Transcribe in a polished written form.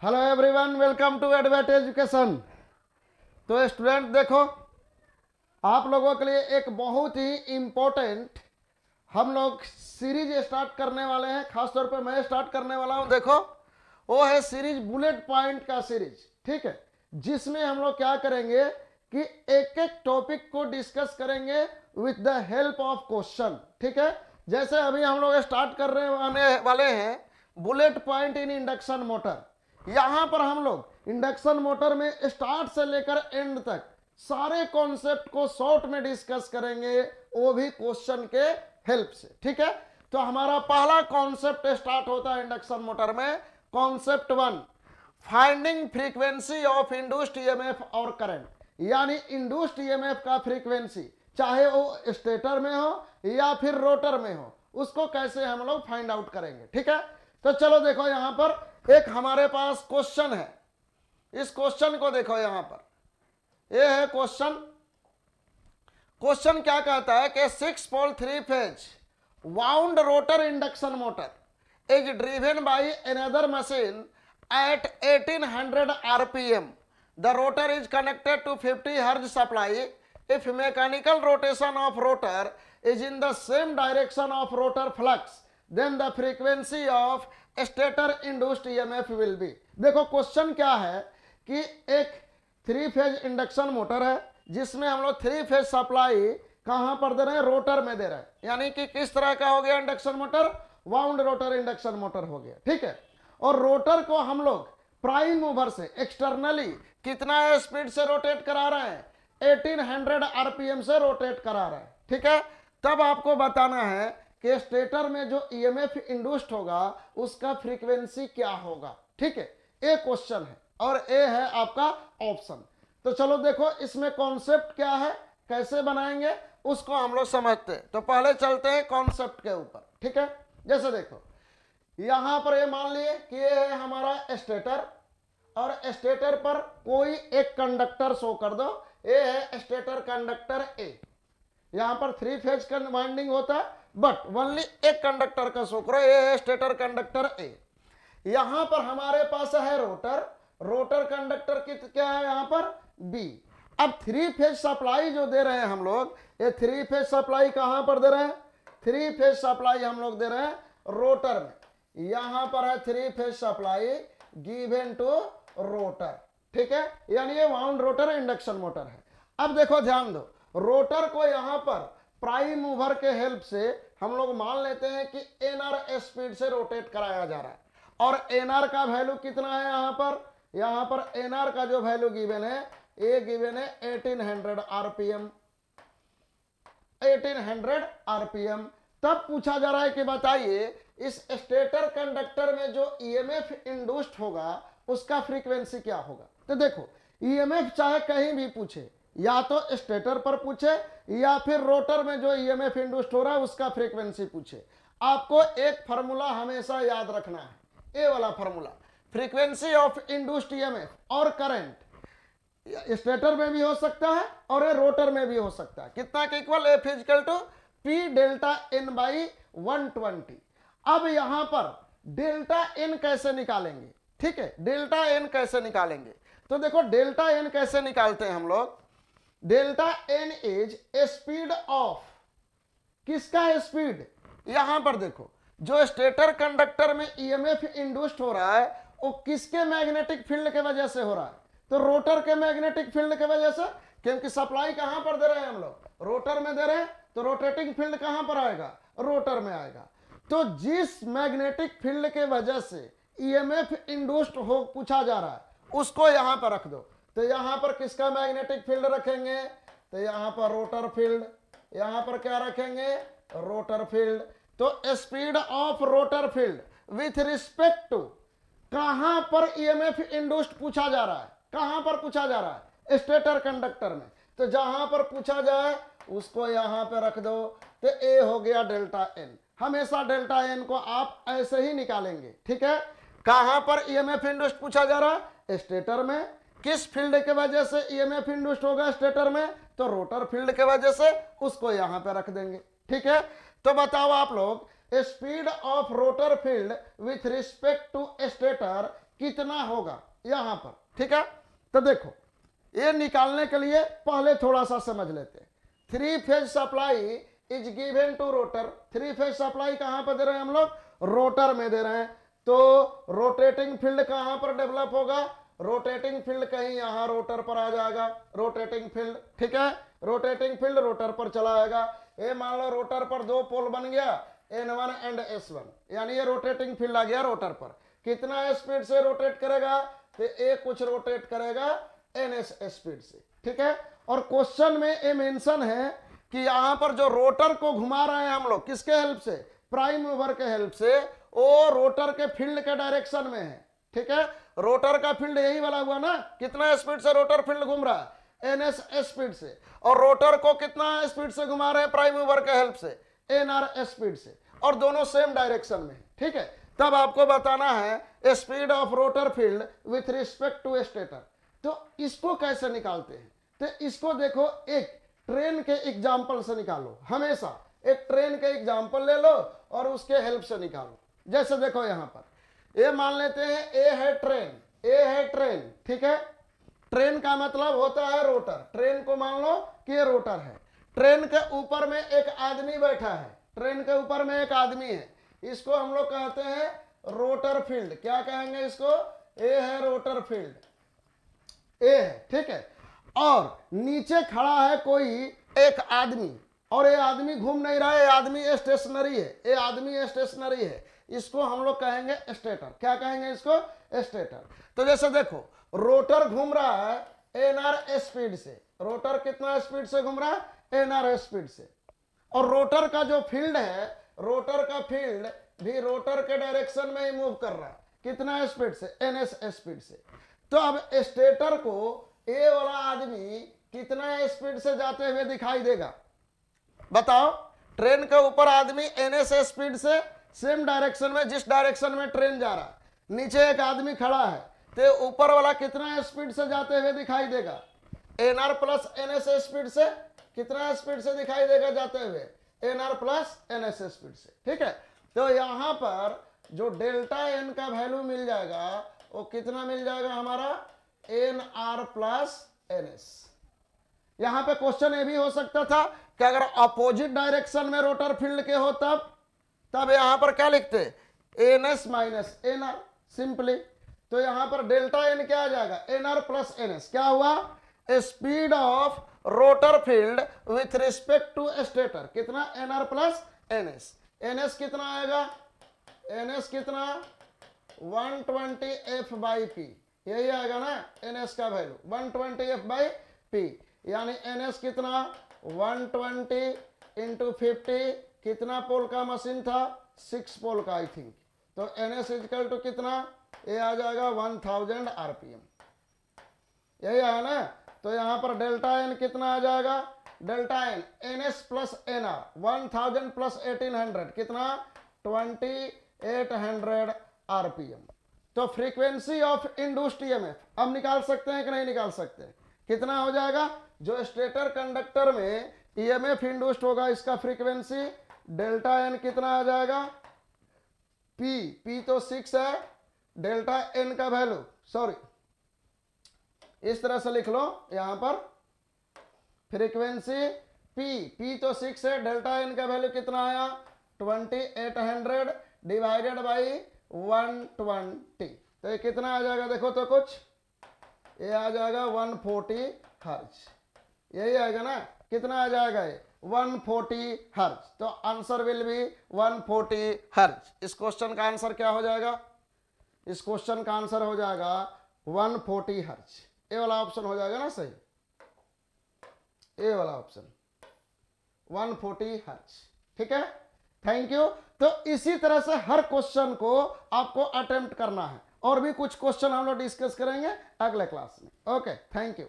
Hello everyone, welcome to Advait education. तो student देखो, आप लोगों के लिए एक बहुत ही इम्पोर्टेंट हम लोग सीरीज स्टार्ट करने वाले हैं। खासतौर पे मैं स्टार्ट करने वाला हूं। देखो, वो है सीरीज बुलेट पॉइंट का सीरीज, ठीक है, जिसमें हम लोग क्या करेंगे कि एक एक टॉपिक को डिस्कस करेंगे with the help of question. ठीक है, जैसे अभी हम लोग स्टार्ट करने वाले हैं bullet point in induction motor. यहां पर हम लोग इंडक्शन मोटर में स्टार्ट से लेकर एंड तक सारे कॉन्सेप्ट को शॉर्ट में डिस्कस करेंगे, वो भी क्वेश्चन के हेल्प से। ठीक है, तो हमारा पहला कॉन्सेप्ट स्टार्ट होता है इंडक्शन मोटर में। Concept 1, finding frequency of induced EMF और करंट, यानी इंड्यूस्ड ईएमएफ का फ्रीक्वेंसी, चाहे वो स्टेटर में हो या फिर रोटर में हो, उसको कैसे हम लोग फाइंड आउट करेंगे। ठीक है, तो चलो देखो, यहां पर एक हमारे पास क्वेश्चन है। इस क्वेश्चन को देखो, यहां पर ये है क्वेश्चन। क्वेश्चन क्या कहता है कि 6 पोल 3 phase wound rotor induction motor is driven by another machine at 1800 rpm. The rotor is connected to 50 Hz supply. If mechanical rotation of rotor is in the same direction of rotor flux, then the frequency of stator induced EMF will be. देखो question क्या है कि एक 3 phase induction motor है जिसमें हम लोग 3 phase supply कहां पर दे रहे हैं, रोटर में दे रहे हैं। यानी कि किस तरह का हो गया induction motor, wound rotor induction motor हो गया। ठीक है, और रोटर को हम लोग प्राइम मूवर से एक्सटर्नली कितना स्पीड से रोटेट करा रहे हैं, 1800 आरपीएम से रोटेट करा रहे हैं। ठीक है, तब आपको बताना है कि स्टेटर में जो ईएमएफ इंड्यूस्ड होगा उसका फ्रीक्वेंसी क्या होगा। ठीक है, ये क्वेश्चन है और ये है आपका ऑप्शन। तो चलो देखो, इसमें कॉन्सेप्ट क्या है, कैसे बनाएंगे उसको हम लोग समझते हैं। तो पहले चलते हैं कॉन्सेप्ट के ऊपर। ठीक है, जैसे देखो यहां पर ये मान लिए कि ये है हमारा स्टेटर, और स्टेटर पर कोई एक कंडक्टर शो कर दो। ये है स्टेटर कंडक्टर ए। यहां पर 3 फेज का वाइंडिंग होता है, बट ओनली एक कंडक्टर का शो करो, ये है स्टेटर कंडक्टर ए। यहां पर हमारे पास है रोटर, रोटर कंडक्टर की क्या है यहां पर, बी। अब 3 फेज सप्लाई जो दे रहे हैं हम लोग, ये 3 फेज सप्लाई कहां पर दे रहे हैं, 3 फेज सप्लाई हम लोग दे रहे हैं रोटर में। यहां पर है 3 phase supply given to rotor. ठीक है, यानी ये वाउंड रोटर इंडक्शन मोटर है। अब देखो ध्यान दो, रोटर को यहां पर प्राइम मूवर के हेल्प से हम लोग मान लेते हैं कि एनआर स्पीड से रोटेट कराया जा रहा है, और एनआर का वैल्यू कितना है यहां पर एनआर का जो वैल्यू गिवन है, ये गिवन है 1800 आरपीएम। 1800 आरपीएम। तब पूछा जा रहा है कि बताइए इस स्टेटर कंडक्टर में जो ईएमएफ इंड्यूस्ड होगा उसका फ्रीक्वेंसी क्या होगा। तो देखो, ईएमएफ चाहे कहीं भी पूछे, या तो स्टेटर पर पूछे या फिर रोटर में जो ईएमएफ इंड्यूस्ड हो रहा है उसका फ्रीक्वेंसी पूछे, आपको एक फार्मूला हमेशा याद रखना है, ये वाला formula. Frequency of induced EMF और करंट स्टेटर में भी हो सकता है और ये रोटर में भी हो सकता है। कितना के equal, F equal to P delta N by 120। अब यहां पर डेल्टा एन कैसे निकालेंगे। ठीक है, डेल्टा एन कैसे निकालेंगे, तो देखो डेल्टा एन कैसे निकालते हैं हम लोग। Delta N is speed of, किसका स्पीड, यहां पर देखो जो स्टेटर कंडक्टर में ईएमएफ इंड्यूस्ड हो रहा है वो किसके मैग्नेटिक फील्ड के वजह से हो रहा है, तो रोटर के मैग्नेटिक फील्ड के वजह से। क्योंकि सप्लाई कहां पर दे रहे हैं हम लोग, रोटर में दे रहे हैं, तो रोटेटिंग फील्ड कहां पर आएगा, रोटर में आएगा। तो जिस मैग्नेटिक फील्ड के वजह से ईएमएफ इंड्यूस्ड हो पूछा जा रहा है उसको यहां पर रख दो। तो यहां पर किसका मैग्नेटिक फील्ड रखेंगे, तो यहां पर रोटर फील्ड, यहां पर क्या रखेंगे, rotor field. So speed of rotor field with respect to कहां पर ईएमएफ इंड्यूस्ड पूछा जा रहा है, कहां पर पूछा जा रहा है, स्टेटर कंडक्टर में। तो जहां पर पूछा जाए उसको यहां पे रख दो। तो ए हो गया डेल्टा एन। हमेशा डेल्टा एन को आप ऐसे ही निकालेंगे। ठीक है, कहां पर ईएमएफ इंड्यूस्ड पूछा जा रहा है, स्टेटर में। किस फील्ड के वजह से ईएमएफ इंड्यूस्ड होगा स्टेटर में, तो रोटर फील्ड के वजह से, उसको यहां पे रख देंगे। ठीक है, तो बताओ आप लोग, speed of rotor field with respect to stator कितना होगा यहां पर, ठीक है। तो देखो ये निकालने के लिए पहले थोड़ा सा समझ लेते हैं। 3 phase supply is given to rotor. 3 phase supply कहां पर दे रहे हैं हम लोग, रोटर में दे रहे हैं। तो रोटेटिंग फील्ड कहां पर डेवलप होगा, रोटेटिंग फील्ड कहीं यहां रोटर पर आ जाएगा, रोटेटिंग फील्ड, ठीक है। रोटेटिंग फील्ड रोटर पर चला आएगा। ये मान लो रोटर पर 2 पोल बन गया, N1 एंड S1, यानी ये रोटेटिंग फील्ड आ गया रोटर पर। कितना स्पीड से रोटेट करेगा, तो ये कुछ रोटेट करेगा ns स्पीड से, ठीक है। और क्वेश्चन में ये मेंशन है कि यहां पर जो रोटर को घुमा रहे हैं हम लोग किसके हेल्प से, प्राइम मूवर के हेल्प से, वो रोटर के फील्ड के डायरेक्शन में है, ठीक है। रोटर का फील्ड यही वाला हुआ ना, कितना स्पीड से रोटर फील्ड घूम रहा है, ns स्पीड से। और रोटर को कितना स्पीड से घुमा रहे हैं, प्राइम मूवर के हेल्प से, nr स्पीड से, और दोनों सेम डायरेक्शन में, ठीक है। तब आपको बताना है speed of rotor field with respect to stator. तो इसको कैसे निकालते हैं, तो इसको देखो एक ट्रेन के एग्जाम्पल से निकालो। हमेशा एक ट्रेन के एग्जाम्पल ले लो और उसके हेल्प से निकालो। जैसे देखो यहां पर ये मान लेते हैं ए है ट्रेन, ए है ट्रेन, ठीक है। ट्रेन का मतलब होता है रोटर। ट्रेन को मान लो कि ये रोटर है। ट्रेन के ऊपर में एक आदमी बैठा है, ट्रेन के ऊपर में एक आदमी है, इसको हम लोग कहते हैं रोटर फील्ड। क्या कहेंगे इसको, ए है रोटर फील्ड, ए है, ठीक है। और नीचे खड़ा है कोई एक आदमी, और ये आदमी घूम नहीं रहा है, ये आदमी स्टेशनरी है, ये आदमी स्टेशनरी है। इसको हम लोग कहेंगे स्टेटर। क्या कहेंगे इसको, स्टेटर। तो जैसे देखो रोटर घूम रहा है एनआर स्पीड से, रोटर कितना स्पीड से घूम रहा है, एनआर स्पीड से। और रोटर का जो फील्ड है, रोटर का फील्ड भी रोटर के डायरेक्शन में ही मूव कर रहा है, कितना स्पीड से, एनएस स्पीड से। तो अब स्टेटर को ए वाला आदमी कितना स्पीड से जाते हुए दिखाई देगा, बताओ। ट्रेन के ऊपर आदमी एनएस स्पीड से सेम डायरेक्शन में, जिस डायरेक्शन में ट्रेन जा रहा है, नीचे एक आदमी खड़ा है, तो ऊपर वाला कितना स्पीड से जाते हुए दिखाई देगा, एनआर प्लस एनएस स्पीड से। कितना स्पीड से दिखाई देगा जाते हुए, एनआर प्लस एनएस स्पीड से, ठीक है। तो यहां पर जो डेल्टा एन का वैल्यू मिल जाएगा वो कितना मिल जाएगा हमारा, N R plus N S. यहां पे क्वेश्चन ये भी हो सकता था कि अगर अपोजिट डायरेक्शन में रोटर फील्ड के हो तब यहां पर क्या लिखते, N S minus N R, simply. तो यहां पर डेल्टा एन क्या आ जाएगा, N R plus N S. क्या हुआ, speed of rotor field with respect to stator, कितना, N R plus N S. N S कितना आएगा, एन एस कितना, 120 एफ बाई पी, यही आएगा ना एन एस का वैल्यू, 120 एफ बाई पी। यानी एन एस कितना, 120 इंटू 50, कितना पोल का मशीन था, 6 पोल का आई थिंक। तो एन एस इजकल टू कितना, ये आ जाएगा 1000 आरपीएम, यही आया ना। तो यहां पर डेल्टा एन कितना आ जाएगा, delta N N S plus N R, 1000 plus 1800 कितना, 2800 आरपीएम। तो फ्रीक्वेंसी ऑफ इंड्यूस्ड ईएमएफ अब निकाल सकते हैं कि नहीं निकाल सकते, कितना हो जाएगा, जो स्टेटर कंडक्टर में ईएमएफ इंड्यूस्ड होगा इसका फ्रीक्वेंसी डेल्टा एन कितना आ जाएगा, पी तो 6 है, डेल्टा एन का वैल्यू, सॉरी इस तरह से लिख लो, यहां पर फ्रीक्वेंसी पी तो 6 है, डेल्टा एन का वैल्यू कितना आया, 2800 डिवाइडेड बाई 120। तो ये कितना आ जाएगा, देखो तो कुछ, ये आ जाएगा 140 हर्ट्ज, यही आएगा ना। कितना आ जाएगा ये, 140 हर्ट्ज। तो आंसर विल बी 140 हर्ट्ज। इस क्वेश्चन का आंसर क्या हो जाएगा, इस क्वेश्चन का आंसर हो जाएगा 140 हर्ट्ज। ये वाला ऑप्शन हो जाएगा ना सही, ये वाला ऑप्शन 140 हर्ट्ज, ठीक है। Thank you. तो इसी तरह से हर क्वेश्चन को आपको अटेम्प्ट करना है, और भी कुछ क्वेश्चन हम लोग डिस्कस करेंगे अगले क्लास में। Okay, thank you.